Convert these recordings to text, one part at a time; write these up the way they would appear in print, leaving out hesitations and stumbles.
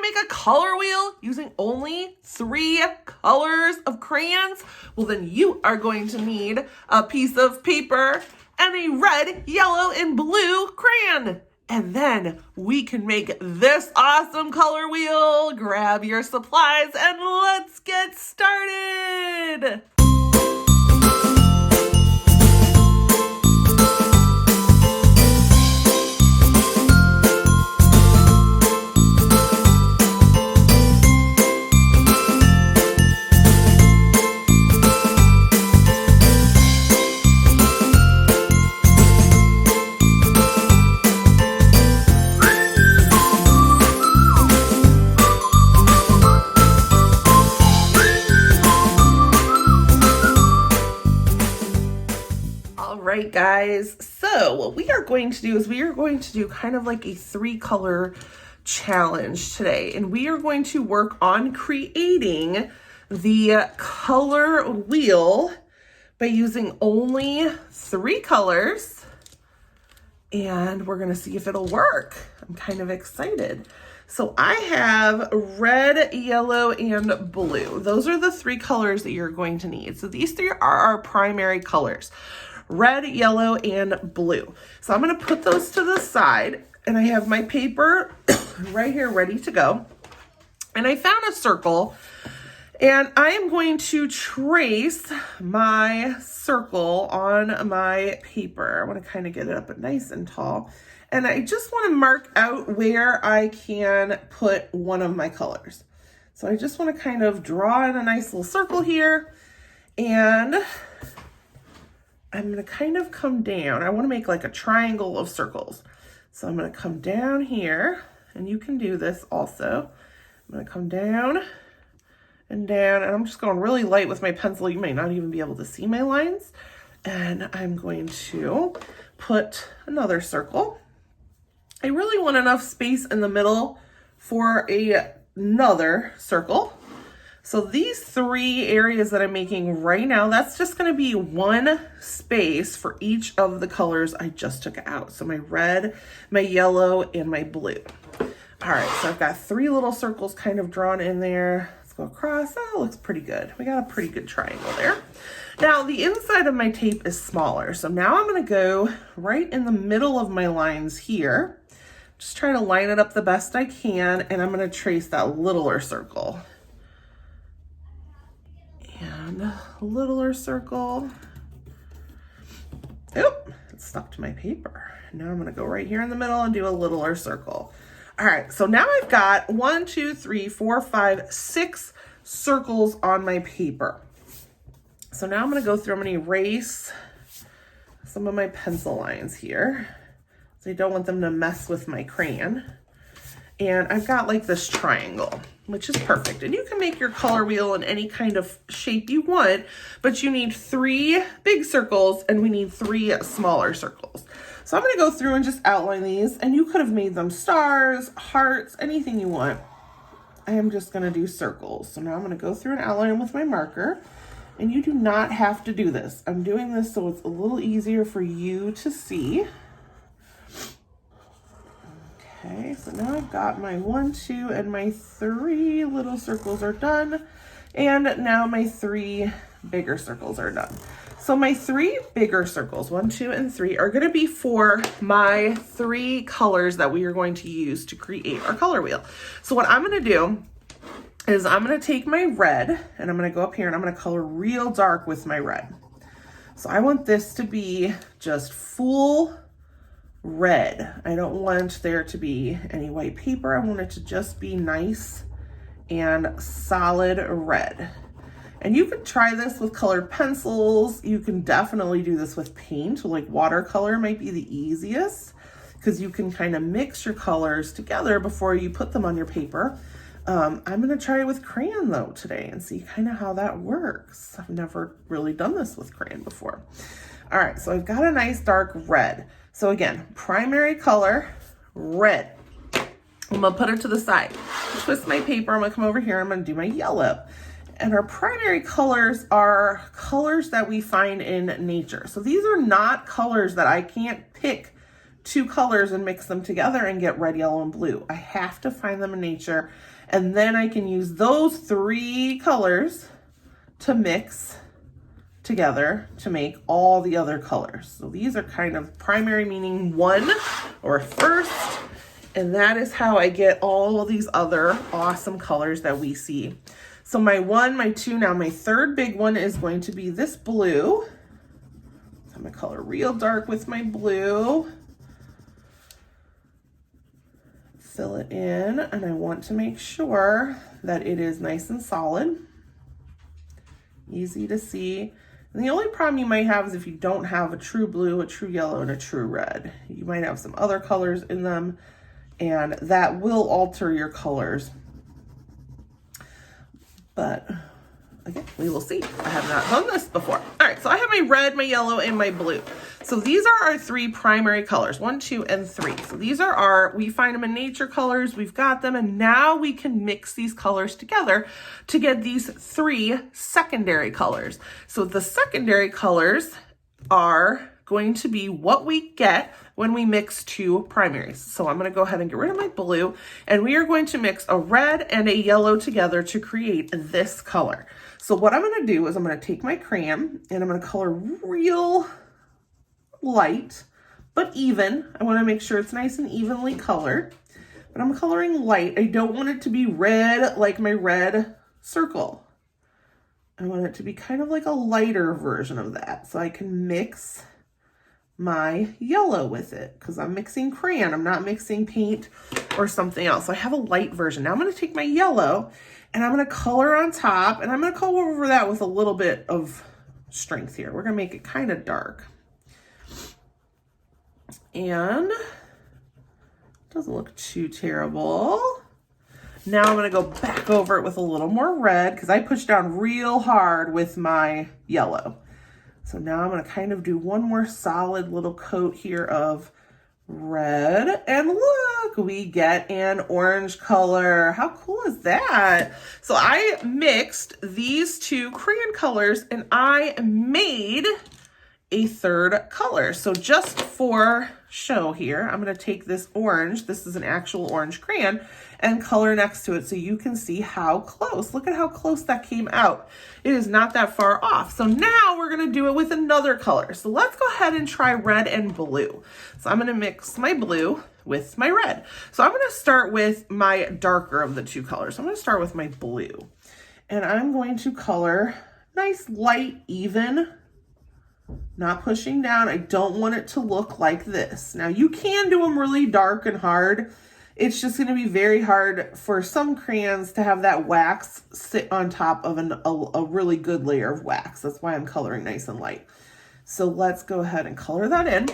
make a color wheel using only 3 colors of crayons? Well, then you are going to need a piece of paper and a red, yellow, and blue crayon. And then we can make this awesome color wheel. Grab your supplies and let's get started. Right, guys, so what we are going to do is we are going to do kind of like a 3-color challenge today, and we are going to work on creating the color wheel by using only 3 colors, and we're going to see if it'll work. I'm kind of excited. So I have red, yellow, and blue. Those are the 3 colors that you're going to need. So these 3 are our primary colors. Red, yellow, and blue. So I'm going to put those to the side, and I have my paper right here ready to go. And I found a circle, and I am going to trace my circle on my paper. I want to kind of get it up nice and tall. And I just want to mark out where I can put one of my colors. So I just want to kind of draw in a nice little circle here, and I'm going to kind of come down. I want to make like a triangle of circles. So I'm going to come down here, and you can do this also. I'm going to come down, and I'm just going really light with my pencil. You may not even be able to see my lines. And I'm going to put another circle. I really want enough space in the middle for another circle. So these 3 areas that I'm making right now, that's just going to be 1 space for each of the colors I just took out. So my red, my yellow, and my blue. All right, so I've got 3 little circles kind of drawn in there. Let's go across. Oh, looks pretty good. We got a pretty good triangle there. Now the inside of my tape is smaller. So now I'm going to go right in the middle of my lines here. Just try to line it up the best I can, and I'm going to trace that littler circle. And a littler circle. Oop, it stuck to my paper. Now I'm going to go right here in the middle and do a littler circle. All right, so now I've got 1, 2, 3, 4, 5, 6 circles on my paper. So now I'm going to go through, I'm going to erase some of my pencil lines here. So I don't want them to mess with my crayon. And I've got like this triangle, which is perfect. And you can make your color wheel in any kind of shape you want, but you need 3 big circles and we need 3 smaller circles. So I'm going to go through and just outline these, and you could have made them stars, hearts, anything you want. I am just going to do circles. So now I'm going to go through and outline with my marker, and you do not have to do this. I'm doing this so it's a little easier for you to see. Okay, so now I've got my 1, 2, and my 3 little circles are done. And now my 3 bigger circles are done. So my 3 bigger circles, 1, 2, and 3, are going to be for my 3 colors that we are going to use to create our color wheel. So what I'm going to do is I'm going to take my red, and I'm going to go up here, and I'm going to color real dark with my red. So I want this to be just full red. I don't want there to be any white paper. I want it to just be nice and solid red. And you can try this with colored pencils. You can definitely do this with paint. Like watercolor might be the easiest because you can kind of mix your colors together before you put them on your paper. I'm gonna try it with crayon though today and see kind of how that works. I've never really done this with crayon before. All right, so I've got a nice dark red. So again, primary color, red. I'm gonna put it to the side. Twist my paper, I'm gonna come over here, I'm gonna do my yellow. And our primary colors are colors that we find in nature. So these are not colors that I can't pick two colors and mix them together and get red, yellow, and blue. I have to find them in nature, and then I can use those three colors to mix together to make all the other colors. So these are kind of primary, meaning one or first, and that is how I get all of these other awesome colors that we see. So my one, my two, now my third big one is going to be this blue. So I'm gonna color real dark with my blue. Fill it in, and I want to make sure that it is nice and solid, easy to see. And the only problem you might have is if you don't have a true blue, a true yellow, and a true red. You might have some other colors in them, and that will alter your colors. But again, we will see. I have not done this before. All right, so I have my red, my yellow, and my blue. So these are our three primary colors, 1, 2, and 3. So these are we find them in nature colors, we've got them, and now we can mix these colors together to get these three secondary colors. So the secondary colors are going to be what we get when we mix two primaries. So I'm going to go ahead and get rid of my blue, and we are going to mix a red and a yellow together to create this color. So what I'm going to do is I'm going to take my crayon and I'm going to color real light, but even. I want to make sure it's nice and evenly colored, but I'm coloring light. I don't want it to be red like my red circle. I want it to be kind of like a lighter version of that, so I can mix my yellow with it, because I'm mixing crayon. I'm not mixing paint or something else. So I have a light version. Now I'm going to take my yellow and I'm going to color on top, and I'm going to color over that with a little bit of strength here. We're going to make it kind of dark. And it doesn't look too terrible. Now I'm going to go back over it with a little more red, because I pushed down real hard with my yellow. So now I'm going to kind of do one more solid little coat here of red, and look, we get an orange color. How cool is that? So I mixed these two crayon colors and I made a third color. So just for show here, I'm going to take this orange, this is an actual orange crayon, and color next to it so you can see how close. Look at how close that came out. It is not that far off. So now we're going to do it with another color. So let's go ahead and try red and blue. So I'm going to mix my blue with my red. So I'm going to start with my darker of the two colors. I'm going to start with my blue, and I'm going to color nice, light, even, not pushing down. I don't want it to look like this. Now you can do them really dark and hard. It's just going to be very hard for some crayons to have that wax sit on top of a really good layer of wax. That's why I'm coloring nice and light. So let's go ahead and color that in.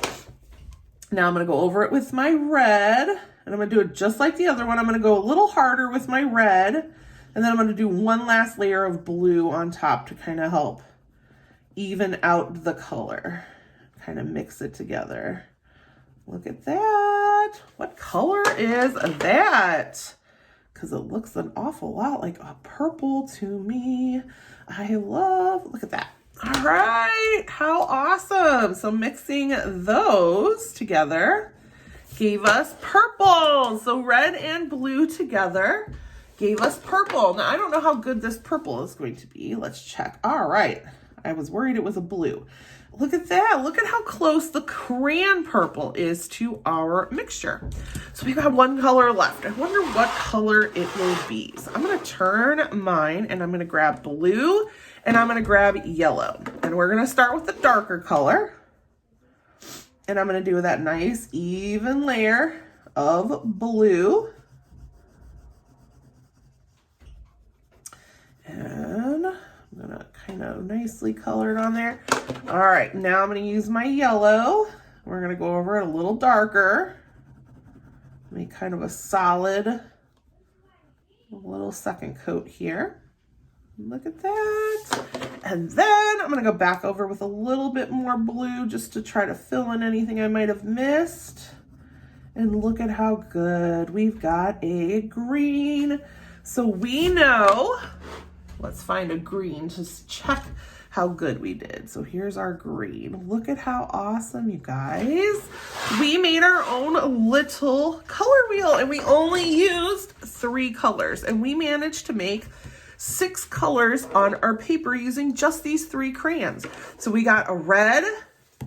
Now I'm going to go over it with my red, and I'm going to do it just like the other one. I'm going to go a little harder with my red, and then I'm going to do one last layer of blue on top to kind of help even out the color, kind of mix it together. Look at that. What color is that? Because it looks an awful lot like a purple to me. I love, look at that. All right, how awesome. So mixing those together gave us purple. So red and blue together gave us purple. Now I don't know how good this purple is going to be. Let's check. All right, I was worried it was a blue. Look at that. Look at how close the crayon purple is to our mixture. So we've got one color left. I wonder what color it will be. So I'm going to turn mine, and I'm going to grab blue, and I'm going to grab yellow. And we're going to start with the darker color. And I'm going to do that nice even layer of blue. And I'm going to kind of nicely color it on there. All right, now I'm going to use my yellow. We're going to go over it a little darker. Make kind of a solid little second coat here. Look at that. And then I'm going to go back over with a little bit more blue just to try to fill in anything I might have missed. And look at how good. We've got a green. So we know, let's find a green to check how good we did. So here's our green. Look at how awesome, you guys. We made our own little color wheel and we only used 3 colors and we managed to make 6 colors on our paper using just these 3 crayons. So we got a red,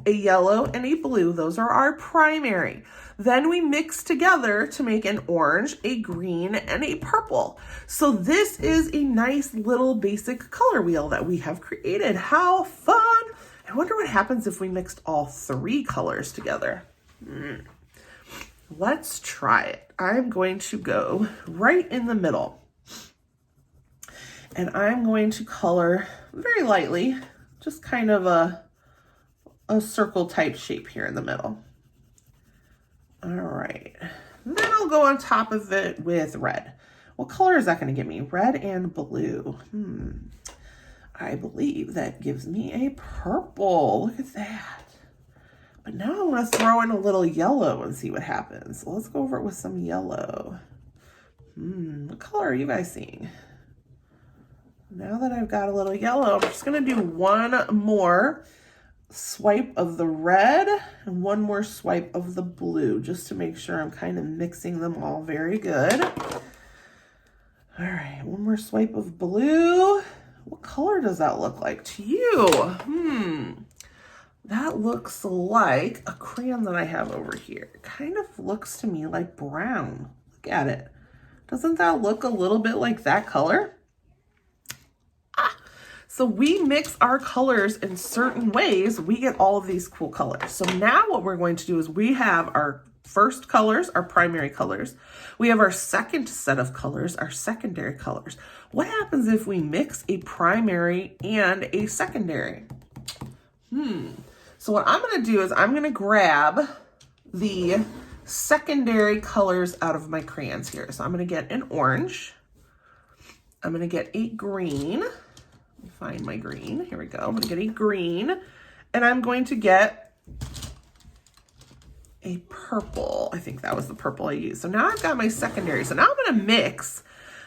a yellow, and a blue. Those are our primary. Then we mix together to make an orange, a green, and a purple. So this is a nice little basic color wheel that we have created. How fun! I wonder what happens if we mixed all 3 colors together. Let's try it. I'm going to go right in the middle. And I'm going to color very lightly, just kind of a circle type shape here in the middle. All right, then I'll go on top of it with red. What color is that going to give me? Red and blue. I believe that gives me a purple. Look at that. But now I want to throw in a little yellow and see what happens. So let's go over it with some yellow. What color are you guys seeing? Now that I've got a little yellow, I'm just going to do one more swipe of the red and one more swipe of the blue just to make sure I'm kind of mixing them all very good. All right, one more swipe of blue. What color does that look like to you? That looks like a crayon that I have over here. It kind of looks to me like brown. Look at it. Doesn't that look a little bit like that color? So we mix our colors in certain ways, we get all of these cool colors. So now what we're going to do is we have our first colors, our primary colors. We have our second set of colors, our secondary colors. What happens if we mix a primary and a secondary? So what I'm gonna do is I'm gonna grab the secondary colors out of my crayons here. So I'm gonna get an orange. I'm gonna get a green. Find my green. Here we go. I'm going to get a green and I'm going to get a purple. I think that was the purple I used. So now I've got my secondary. So now I'm going to mix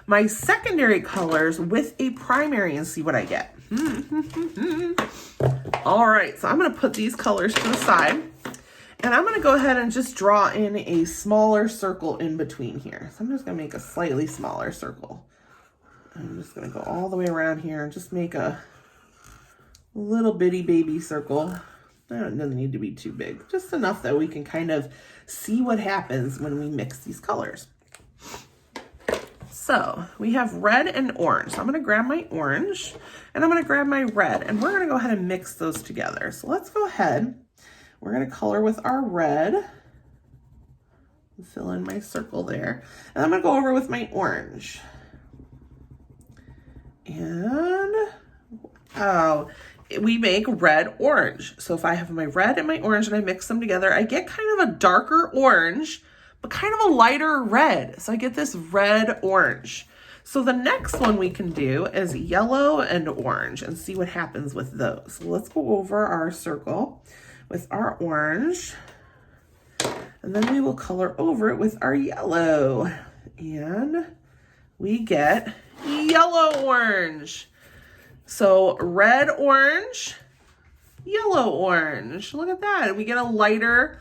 my secondary colors with a primary and see what I get. All right. So I'm going to put these colors to the side and I'm going to go ahead and just draw in a smaller circle in between here. So I'm just going to make a slightly smaller circle. I'm just going to go all the way around here and just make a little bitty baby circle. It doesn't need to be too big, just enough that we can kind of see what happens when we mix these colors. So we have red and orange. So I'm going to grab my orange and I'm going to grab my red and we're going to go ahead and mix those together. So let's go ahead. We're going to color with our red. Fill in my circle there. And I'm going to go over with my orange. And we make red orange. So if I have my red and my orange and I mix them together, I get kind of a darker orange, but kind of a lighter red. So I get this red orange. So the next one we can do is yellow and orange and see what happens with those. So let's go over our circle with our orange and then we will color over it with our yellow and we get yellow orange. So red orange, yellow orange. Look at that. We get a lighter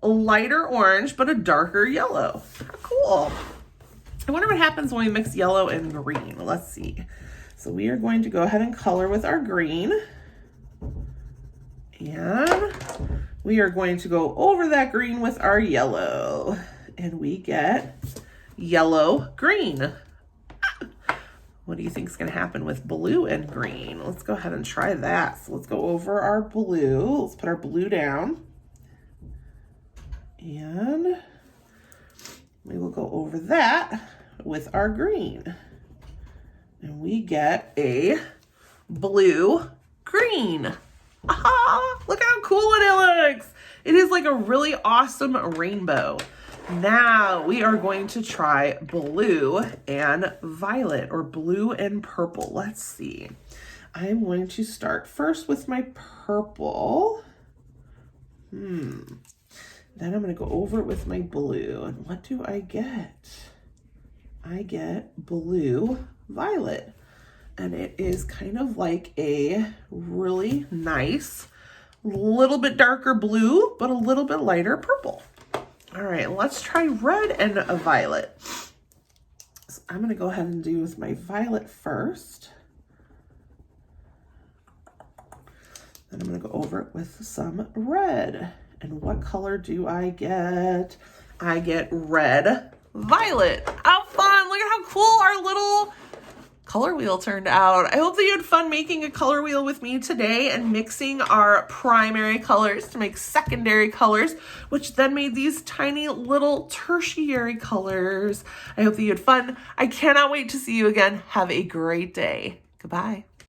orange, but a darker yellow. Cool. I wonder what happens when we mix yellow and green. Let's see. So we are going to go ahead and color with our green. And we are going to go over that green with our yellow. And we get yellow green. What do you think is going to happen with blue and green? Let's go ahead and try that. So let's go over our blue. Let's put our blue down. And we will go over that with our green. And we get a blue green. Ah, look how cool it looks. It is like a really awesome rainbow. Now we are going to try blue and violet or blue and purple. Let's see. I'm going to start first with my purple. Then I'm going to go over it with my blue. And what do I get? I get blue violet. And it is kind of like a really nice, little bit darker blue, but a little bit lighter purple. All right, let's try red and a violet. So I'm gonna go ahead and do with my violet first. Then I'm gonna go over it with some red. And what color do I get? I get red violet. How fun! Look at how cool our little color wheel turned out. I hope that you had fun making a color wheel with me today and mixing our primary colors to make secondary colors, which then made these tiny little tertiary colors. I hope that you had fun. I cannot wait to see you again. Have a great day. Goodbye.